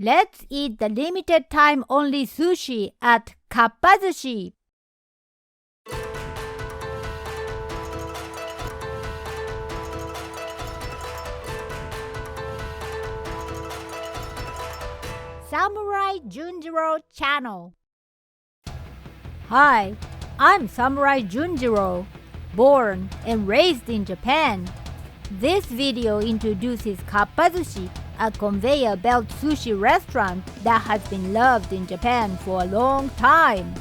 Let's eat the limited time only sushi at Kappa Sushi. Samurai Junjiro Channel. Hi, I'm Samurai Junjiro, born and raised in Japan. This video introduces Kappa Sushi, a conveyor belt sushi restaurant that has been loved in Japan for a long time.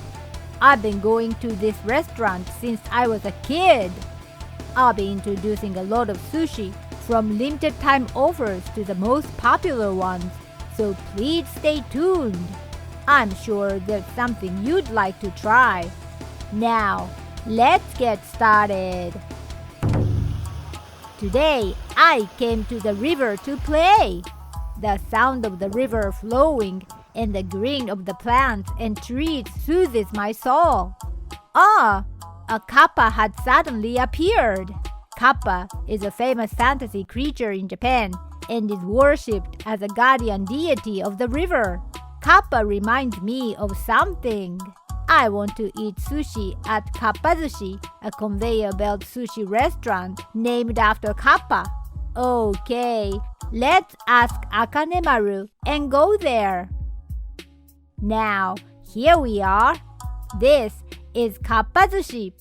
I've been going to this restaurant since I was a kid. I'll be introducing a lot of sushi, from limited time offers to the most popular ones, so please stay tuned. I'm sure there's something you'd like to try. Now, let's get started. Today, I came to the river to play. The sound of the river flowing and the green of the plants and trees soothes my soul. Ah, a kappa had suddenly appeared. Kappa is a famous fantasy creature in Japan and is worshipped as a guardian deity of the river. Kappa reminds me of something. I want to eat sushi at Kappa Sushi, a conveyor belt sushi restaurant named after Kappa. Okay, let's ask Akanemaru and go there. Now, here we are. This is Kappa Sushi.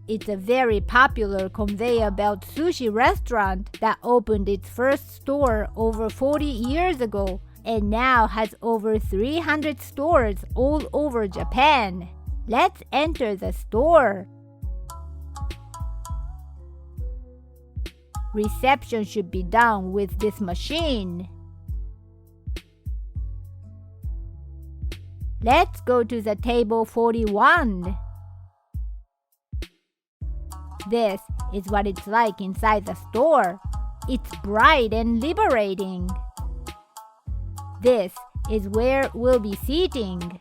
It's a very popular conveyor belt sushi restaurant that opened its first store over 40 years ago and now has over 300 stores all over Japan. Let's enter the store. Reception should be done with this machine. Let's go to the table 41. This is what it's like inside the store. It's bright and liberating. This is where we'll be seating.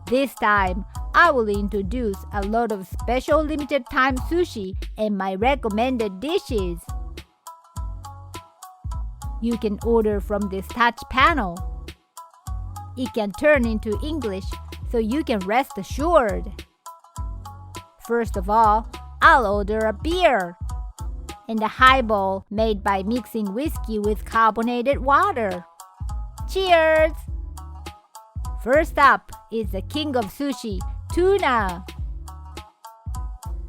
This time, I will introduce a lot of special limited time sushi and my recommended dishes. You can order from this touch panel. It can turn into English, so you can rest assured. First of all, I'll order a beer and a highball made by mixing whiskey with carbonated water. Cheers! First up is the king of sushi, tuna.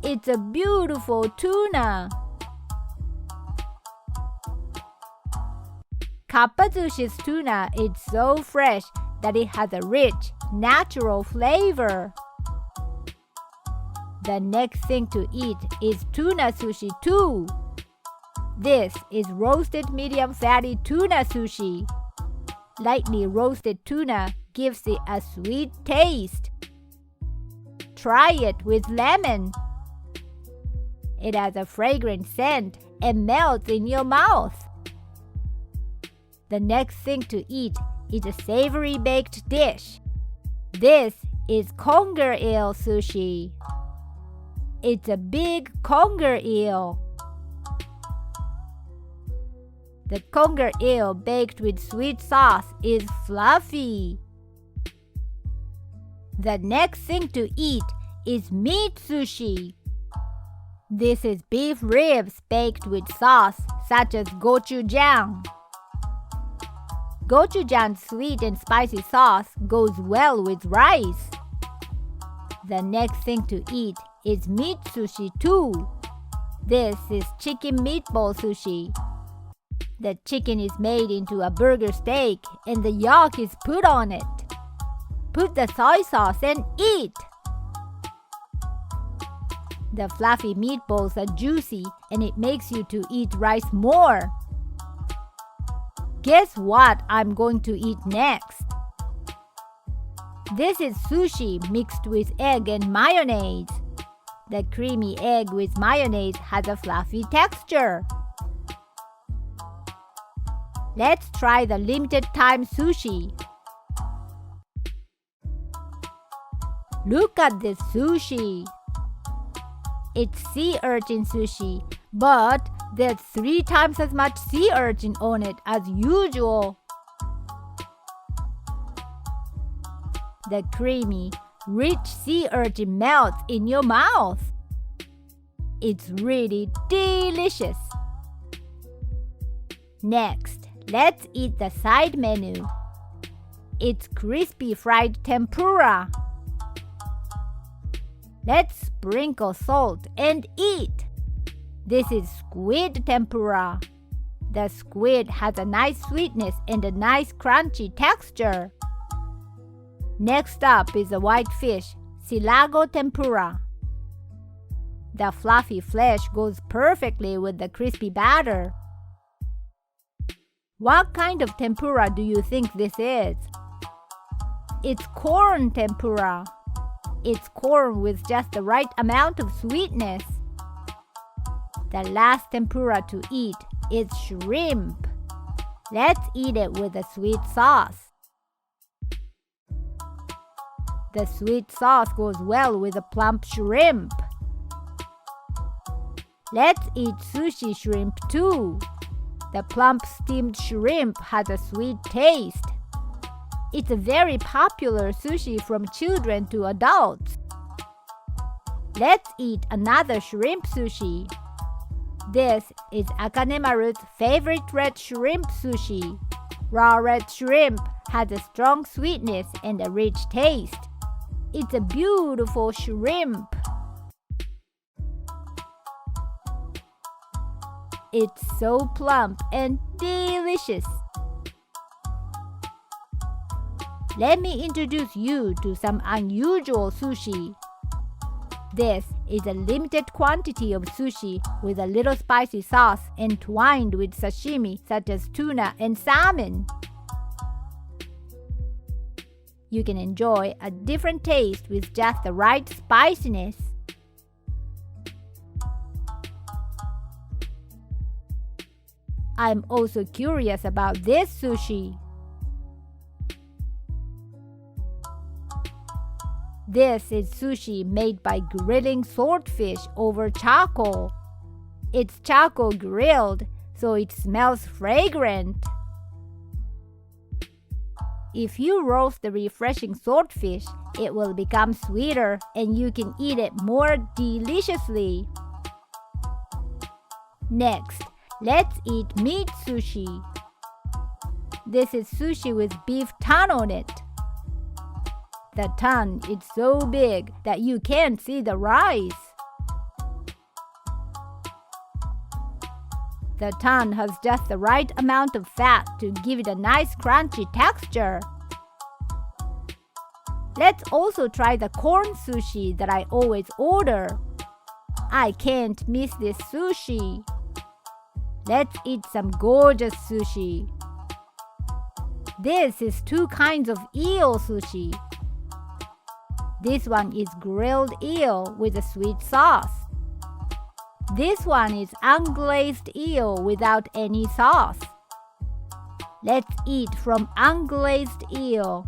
It's a beautiful tuna. Kappa Sushi's tuna is so fresh that it has a rich, natural flavor. The next thing to eat is tuna sushi too. This is roasted medium fatty tuna sushi. Lightly roasted tuna gives it a sweet taste. Try it with lemon. It has a fragrant scent and melts in your mouth. The next thing to eat is a savory baked dish. This is conger eel sushi. It's a big conger eel. The conger eel baked with sweet sauce is fluffy. The next thing to eat is meat sushi. This is beef ribs baked with sauce such as gochujang. Gochujang's sweet and spicy sauce goes well with rice. The next thing to eat is meat sushi too. This is chicken meatball sushi. The chicken is made into a burger steak and the yolk is put on it. Put the soy sauce and eat! The fluffy meatballs are juicy and it makes you to eat rice more. Guess what I'm going to eat next? This is sushi mixed with egg and mayonnaise. The creamy egg with mayonnaise has a fluffy texture. Let's try the limited time sushi. Look at this sushi. It's sea urchin sushi, but there's 3 times as much sea urchin on it as usual. The creamy, rich sea urchin melts in your mouth. It's really delicious. Next, let's eat the side menu. It's crispy fried tempura. Let's sprinkle salt and eat. This is squid tempura. The squid has a nice sweetness and a nice crunchy texture. Next up is the white fish, silago tempura. The fluffy flesh goes perfectly with the crispy batter. What kind of tempura do you think this is? It's corn tempura. It's corn with just the right amount of sweetness. The last tempura to eat is shrimp. Let's eat it with a sweet sauce. The sweet sauce goes well with the plump shrimp. Let's eat sushi shrimp too. The plump steamed shrimp has a sweet taste. It's a very popular sushi from children to adults. Let's eat another shrimp sushi. This is Akanemaru's favorite red shrimp sushi. Raw red shrimp has a strong sweetness and a rich taste. It's a beautiful shrimp. It's so plump and delicious. Let me introduce you to some unusual sushi. This is a limited quantity of sushi with a little spicy sauce entwined with sashimi such as tuna and salmon. You can enjoy a different taste with just the right spiciness. I'm also curious about this sushi. This is sushi made by grilling swordfish over charcoal. It's charcoal grilled, so it smells fragrant. If you roast the refreshing swordfish, it will become sweeter and you can eat it more deliciously. Next, let's eat meat sushi. This is sushi with beef tongue on it. The tongue is so big that you can't see the rice. The tongue has just the right amount of fat to give it a nice crunchy texture. Let's also try the corn sushi that I always order. I can't miss this sushi. Let's eat some gorgeous sushi. This is two kinds of eel sushi. This one is grilled eel with a sweet sauce. This one is unglazed eel without any sauce. Let's eat from unglazed eel.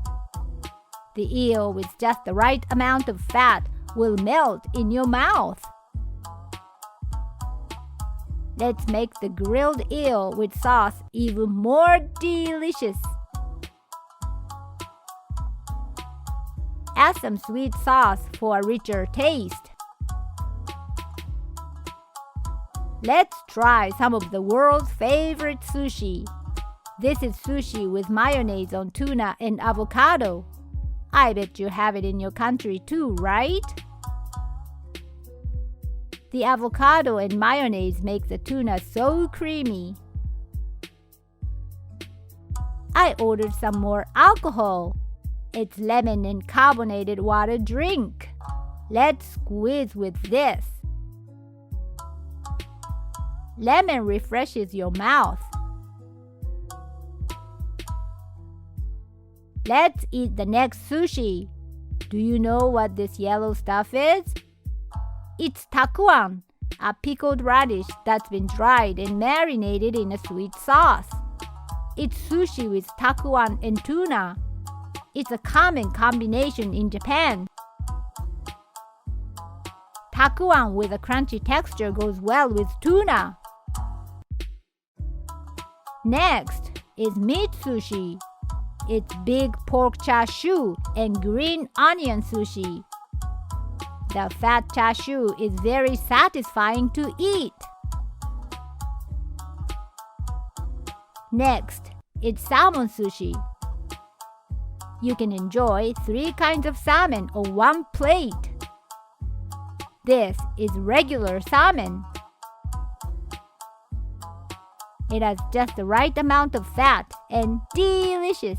The eel with just the right amount of fat will melt in your mouth. Let's make the grilled eel with sauce even more delicious. Add some sweet sauce for a richer taste. Let's try some of the world's favorite sushi. This is sushi with mayonnaise on tuna and avocado. I bet you have it in your country too, right? The avocado and mayonnaise make the tuna so creamy. I ordered some more alcohol. It's lemon and carbonated water drink. Let's squeeze with this. Lemon refreshes your mouth. Let's eat the next sushi. Do you know what this yellow stuff is? It's takuan, a pickled radish that's been dried and marinated in a sweet sauce. It's sushi with takuan and tuna. It's a common combination in Japan. Takuan with a crunchy texture goes well with tuna. Next is meat sushi. It's big pork chashu and green onion sushi. The fat chashu is very satisfying to eat. Next, it's salmon sushi. You can enjoy 3 kinds of salmon on one plate. This is regular salmon. It has just the right amount of fat and delicious.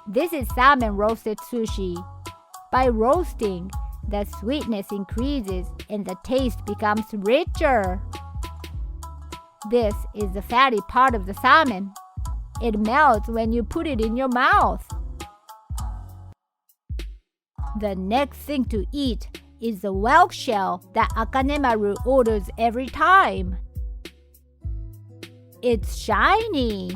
This is salmon roasted sushi. By roasting, the sweetness increases and the taste becomes richer. This is the fatty part of the salmon. It melts when you put it in your mouth. The next thing to eat is the whelk shell that Akanemaru orders every time. It's shiny.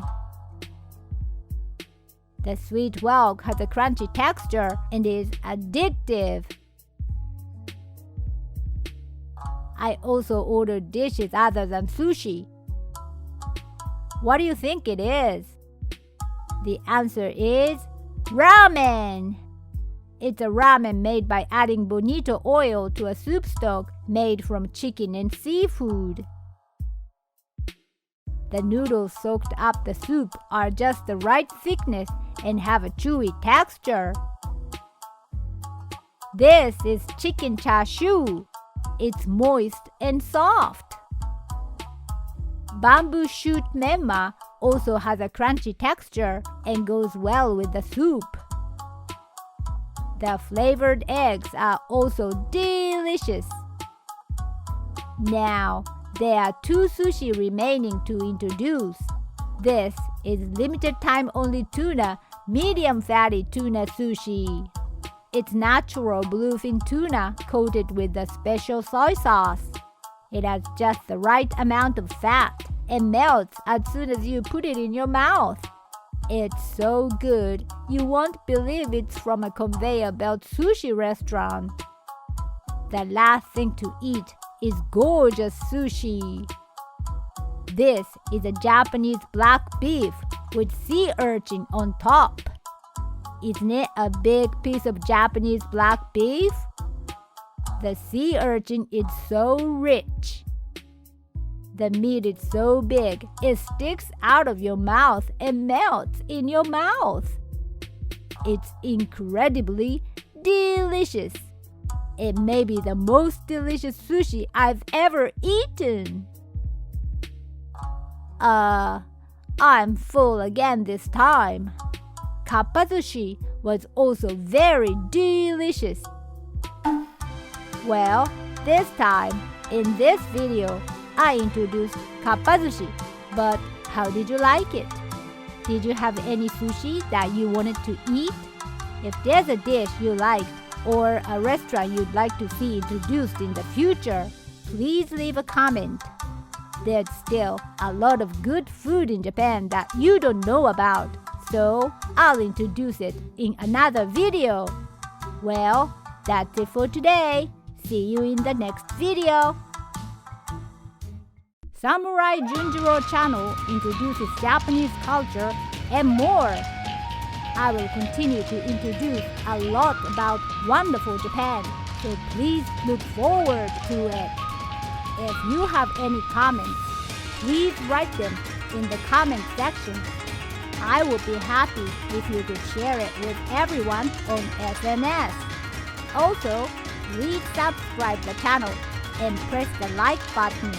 The sweet whelk has a crunchy texture and is addictive. I also ordered dishes other than sushi. What do you think it is? The answer is ramen. It's a ramen made by adding bonito oil to a soup stock made from chicken and seafood. The noodles soaked up the soup are just the right thickness and have a chewy texture. This is chicken chashu. It's moist and soft. Bamboo shoot memma also has a crunchy texture and goes well with the soup. The flavored eggs are also delicious. Now, there are 2 sushi remaining to introduce. This is limited time only tuna, medium fatty tuna sushi. It's natural bluefin tuna coated with a special soy sauce. It has just the right amount of fat and melts as soon as you put it in your mouth. It's so good, you won't believe it's from a conveyor belt sushi restaurant. The last thing to eat is gorgeous sushi. This is a Japanese black beef with sea urchin on top. Isn't it a big piece of Japanese black beef? The sea urchin is so rich. The meat is so big, it sticks out of your mouth and melts in your mouth. It's incredibly delicious. It may be the most delicious sushi I've ever eaten. I'm full again this time. Kappa Sushi was also very delicious. Well, this time, in this video, I introduced Kappa Sushi, but how did you like it? Did you have any sushi that you wanted to eat? If there's a dish you liked or a restaurant you'd like to see introduced in the future, please leave a comment. There's still a lot of good food in Japan that you don't know about, so I'll introduce it in another video. Well, that's it for today. See you in the next video. Samurai Junjiro Channel introduces Japanese culture and more. I will continue to introduce a lot about wonderful Japan, so please look forward to it. If you have any comments, please write them in the comment section. I would be happy if you could share it with everyone on SNS. Also, please subscribe the channel and press the like button.